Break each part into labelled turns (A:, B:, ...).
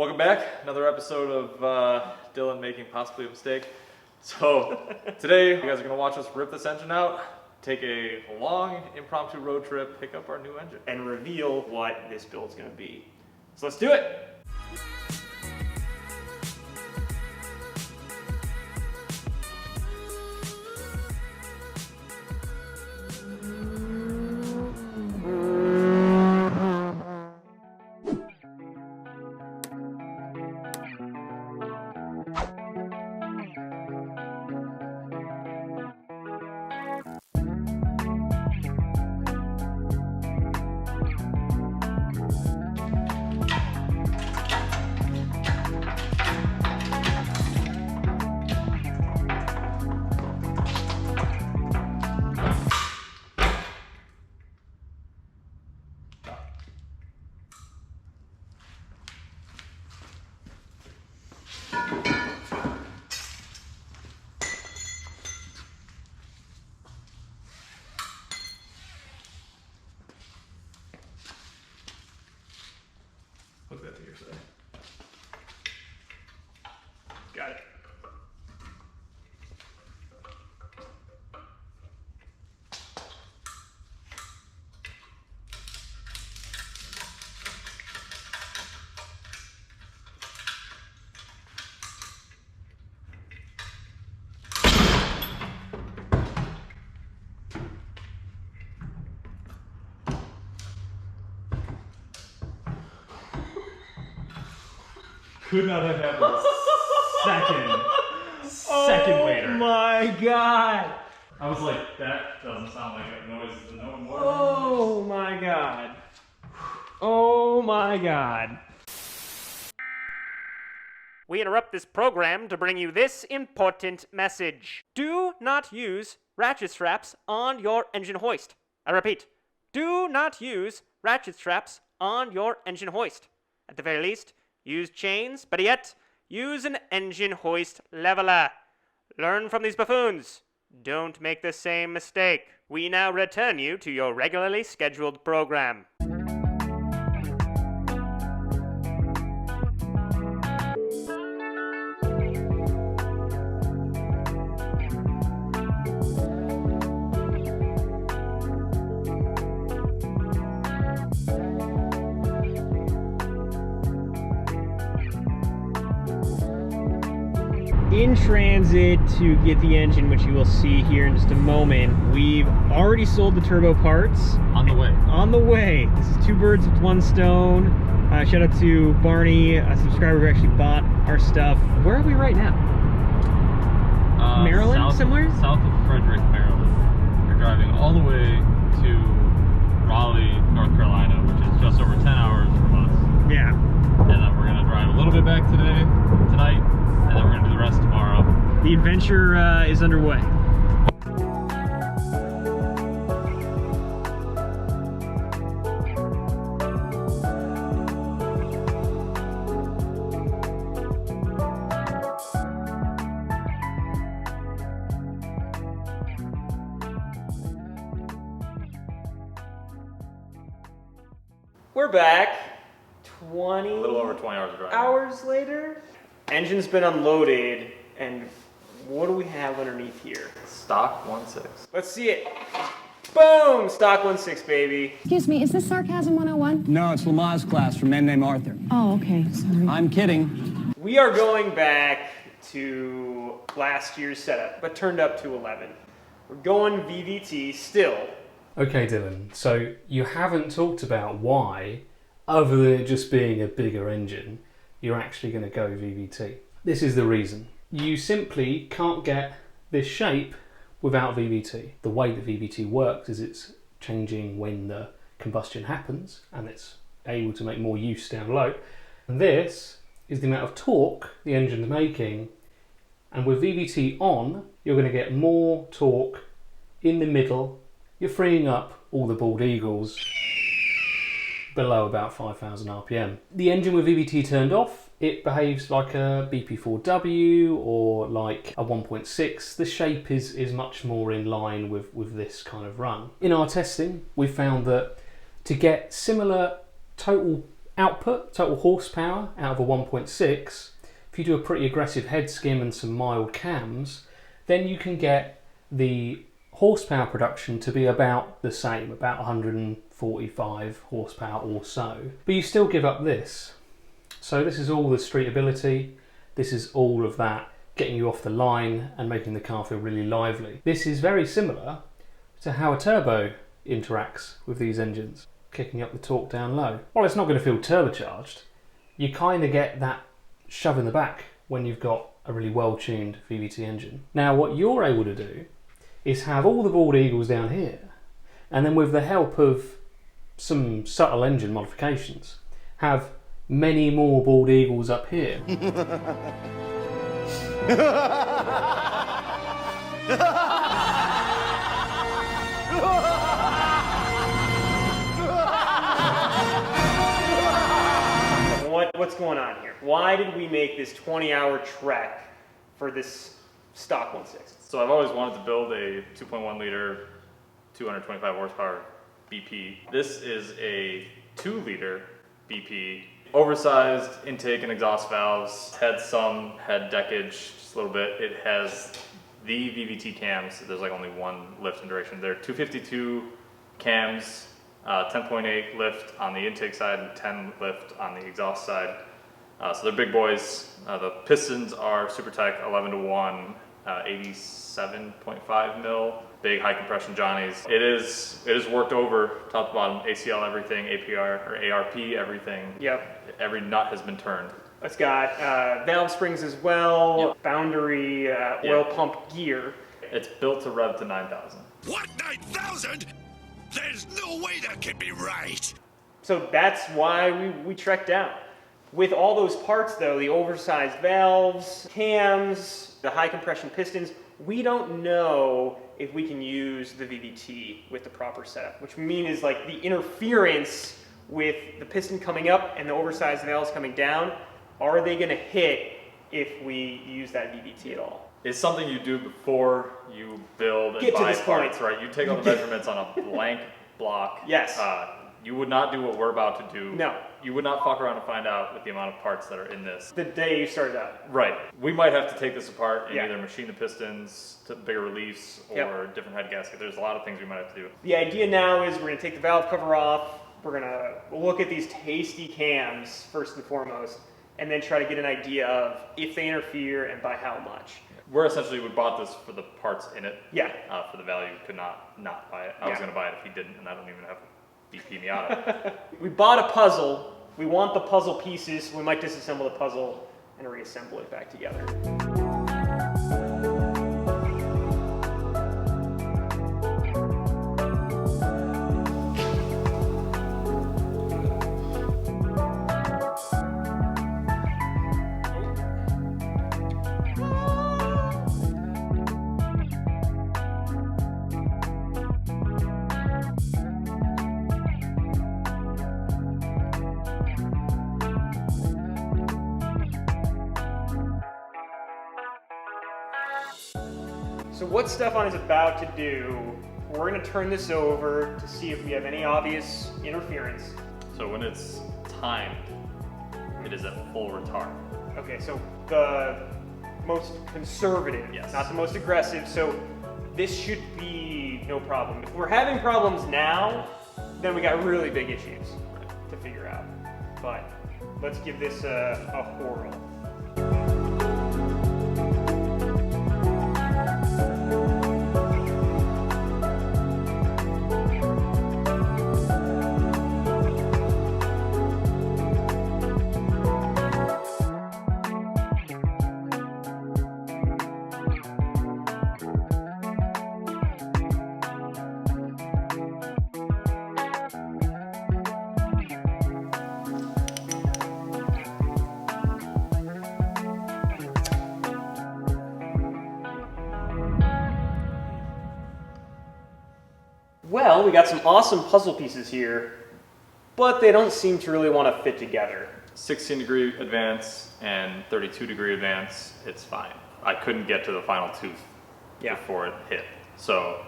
A: Welcome back, another episode of Dylan making possibly a mistake. So today you guys are going to watch us rip this engine out, take a long impromptu road trip, pick up our new engine,
B: and reveal what this build's going to be. So let's do it!
A: Hook that to your side.
B: Got it.
A: Could not have happened
B: Second later.
C: Oh my god!
A: I was like, that doesn't sound like a noise to no more.
C: Oh my god. Oh my god.
B: We interrupt this program to bring you this important message. Do not use ratchet straps on your engine hoist. I repeat, do not use ratchet straps on your engine hoist. At the very least, use chains, but yet, use an engine hoist leveler. Learn from these buffoons. Don't make the same mistake. We now return you to your regularly scheduled program.
C: In transit to get the engine, which you will see here in just a moment, we've already sold the turbo parts.
A: On the way.
C: On the way. This is two birds with one stone. Shout out to Barney, a subscriber who actually bought our stuff. Where are we right now? Maryland, somewhere?
D: South of Frederick, Maryland. We're driving all the way to Raleigh, North Carolina, which is just over 10 hours from us.
C: Yeah.
D: And then we're gonna drive a little bit back tonight, and then we're gonna do the rest tomorrow.
C: The adventure is underway. We're back.
A: A little over 20 hours of driving.
C: hours later. Engine's been unloaded, and what do we have underneath here?
A: Stock 1.6.
C: Let's see it. Boom! Stock 1.6, baby.
E: Excuse me, is this Sarcasm 101?
F: No, it's Lamar's class from Men Named Arthur.
E: Oh, okay, sorry.
F: I'm kidding.
C: We are going back to last year's setup, but turned up to 11. We're going VVT still.
G: Okay, Dylan, so you haven't talked about why, other than it just being a bigger engine, you're actually going to go VVT. This is the reason. You simply can't get this shape without VVT. The way that VVT works is it's changing when the combustion happens, and it's able to make more use down low. And this is the amount of torque the engine's making, and with VVT on, you're going to get more torque in the middle. You're freeing up all the bald eagles below about 5,000 RPM. The engine with VVT turned off, it behaves like a BP.2 or like a 1.6. The shape is much more in line with this kind of run. In our testing, we found that to get similar total output, total horsepower out of a 1.6, if you do a pretty aggressive head skim and some mild cams, then you can get the horsepower production to be about the same, about 145 horsepower or so. But you still give up this. So this is all the streetability, this is all of that getting you off the line and making the car feel really lively. This is very similar to how a turbo interacts with these engines, kicking up the torque down low. While it's not going to feel turbocharged, you kind of get that shove in the back when you've got a really well-tuned VVT engine. Now what you're able to do is have all the bald eagles down here, and then with the help of some subtle engine modifications, have many more bald eagles up here.
B: What's going on here? Why did we make this 20-hour trek for this stock 1.6?
A: So I've always wanted to build a 2.1 liter, 225 horsepower BP. This is a 2 liter BP. Oversized intake and exhaust valves, had some head deckage, just a little bit. It has the VVT cams. There's like only one lift and duration. They're 252 cams, 10.8 lift on the intake side and 10 lift on the exhaust side. So they're big boys. The pistons are Supertech 11-1, 87.5 mil, big high compression Johnnies. It is worked over top to bottom, ACL everything, APR or ARP everything.
B: Yep.
A: Every nut has been turned.
B: It's got valve springs as well,
A: Yep.
B: boundary, oil pump gear.
A: It's built to rev to 9,000.
H: What, 9,000? There's no way that can be right.
B: So that's why we trekked down. With all those parts though, the oversized valves, cams, the high compression pistons, we don't know if we can use the VVT with the proper setup, which means is like the interference with the piston coming up and the oversized valves coming down, are they gonna hit if we use that VVT at all?
A: It's something you do before you build and
B: Get to
A: buy
B: this
A: parts,
B: point.
A: right? You take all the measurements on a blank block.
B: Yes.
A: You would not do what we're about to do.
B: No.
A: You would not fuck around and find out with the amount of parts that are in this.
B: The day you started out.
A: Right. We might have to take this apart and
B: Yeah.
A: either machine the pistons to bigger reliefs or
B: Yep.
A: different head gasket. There's a lot of things we might have to do.
B: The idea now is we're gonna take the valve cover off, we're gonna look at these tasty cams first and foremost, and then try to get an idea of if they interfere and by how much.
A: We're essentially, we bought this for the parts in it.
B: Yeah.
A: For the value, could not buy it. I was
B: Yeah.
A: going to buy it if he didn't, and I don't even have a BP Miata.
B: We bought a puzzle, we want the puzzle pieces, we might disassemble the puzzle and reassemble it back together. So what Stefan is about to do, we're going to turn this over to see if we have any obvious interference.
A: So when it's timed, it is at full retard.
B: Okay, so the most conservative,
A: Yes.
B: not the most aggressive, so this should be no problem. If we're having problems now, then we got really big issues to figure out. But let's give this a whirl. Well, we got some awesome puzzle pieces here, but they don't seem to really want to fit together.
A: 16-degree advance and 32-degree advance, it's fine. I couldn't get to the final tooth before it hit. So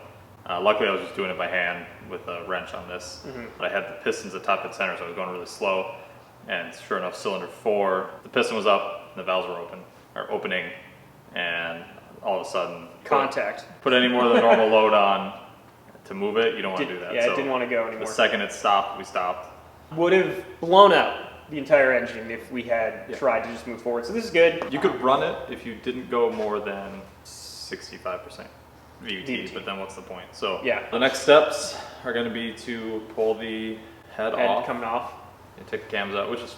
A: luckily I was just doing it by hand with a wrench on this. But I had the pistons at top and center, so I was going really slow. and sure enough, cylinder 4, the piston was up, and the valves were opening, and all of a sudden,
B: Contact.
A: Put any more than normal load on to move it. You don't want to do that.
B: Yeah,
A: so
B: it didn't want to go anymore.
A: The second it stopped, we stopped.
B: Would have blown out the entire engine if we had tried to just move forward. So this is good.
A: You could run it if you didn't go more than 65% VVT, but then what's the point? So
B: yeah,
A: the next steps are going to be to pull the head off.
B: Coming off.
A: And take the cams out, which is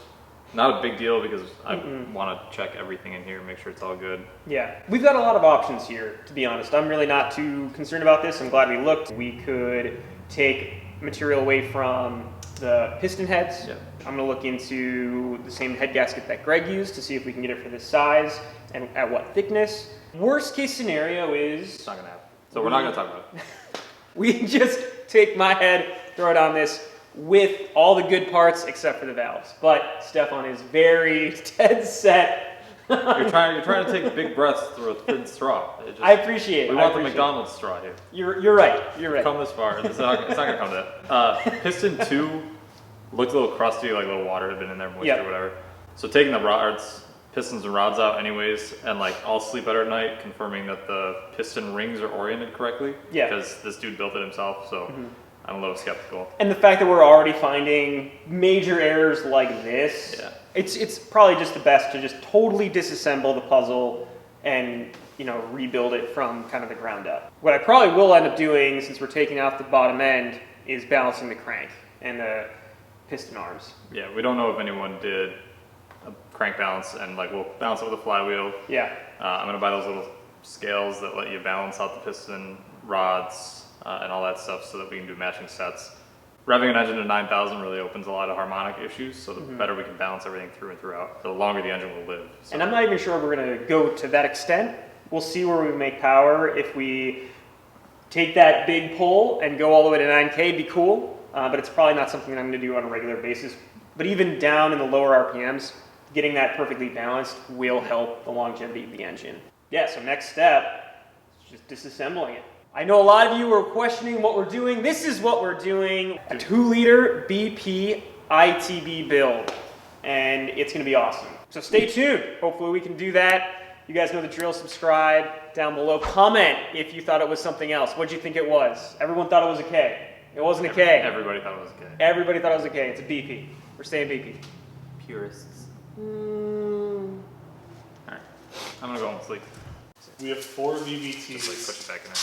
A: not a big deal because I want to check everything in here and make sure it's all good.
B: Yeah, we've got a lot of options here, to be honest. I'm really not too concerned about this. I'm glad we looked. We could take material away from the piston heads.
A: Yeah.
B: I'm going to look into the same head gasket that Greg used to see if we can get it for this size and at what thickness. Worst case scenario is...
A: It's not going to happen. So we're not going to talk about it.
B: We just take my head, throw it on this with all the good parts except for the valves. But Stefan is very dead set.
A: You're trying to take big breaths through a thin straw.
B: I appreciate it.
A: We want the McDonald's straw here.
B: You're right. You're right.
A: Come this far. It's not going to come to that. Piston 2 looked a little crusty, like a little water had been in there, moisture, whatever. So taking the rods, pistons and rods out anyways, and like I'll sleep better at night confirming that the piston rings are oriented correctly.
B: Yeah.
A: Because this dude built it himself, so I'm a little skeptical.
B: And the fact that we're already finding major errors like this, it's probably just the best to just totally disassemble the puzzle and rebuild it from kind of the ground up. What I probably will end up doing, since we're taking out the bottom end, is balancing the crank and the piston arms.
A: Yeah, we don't know if anyone did a crank balance, and like we'll balance it with a flywheel.
B: Yeah.
A: I'm gonna buy those little scales that let you balance out the piston rods and all that stuff, so that we can do matching sets. Revving an engine to 9,000 really opens a lot of harmonic issues, so the better we can balance everything through and throughout, the longer the engine will live. So.
B: And I'm not even sure we're going to go to that extent. We'll see where we make power. If we take that big pull and go all the way to 9K, it'd be cool, but it's probably not something that I'm going to do on a regular basis. But even down in the lower RPMs, getting that perfectly balanced will help the longevity of the engine. Yeah, so next step is just disassembling it. I know a lot of you are questioning what we're doing. This is what we're doing. A 2-liter BP ITB build. And it's going to be awesome. So stay tuned. Hopefully we can do that. You guys know the drill. Subscribe down below. Comment if you thought it was something else. What did you think it was? Everyone thought it was a K. It wasn't a K.
A: Everybody thought it was a K.
B: Everybody thought it was a K. It's a BP. We're staying BP.
A: Purists. Alright. I'm going to go home and sleep.
I: We have 4 VVTs.
A: Just like push it back in there.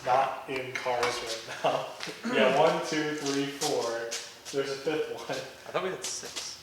I: Not in cars right now. Yeah, 1, 2, 3, 4. There's a 5th one.
A: I thought we had 6.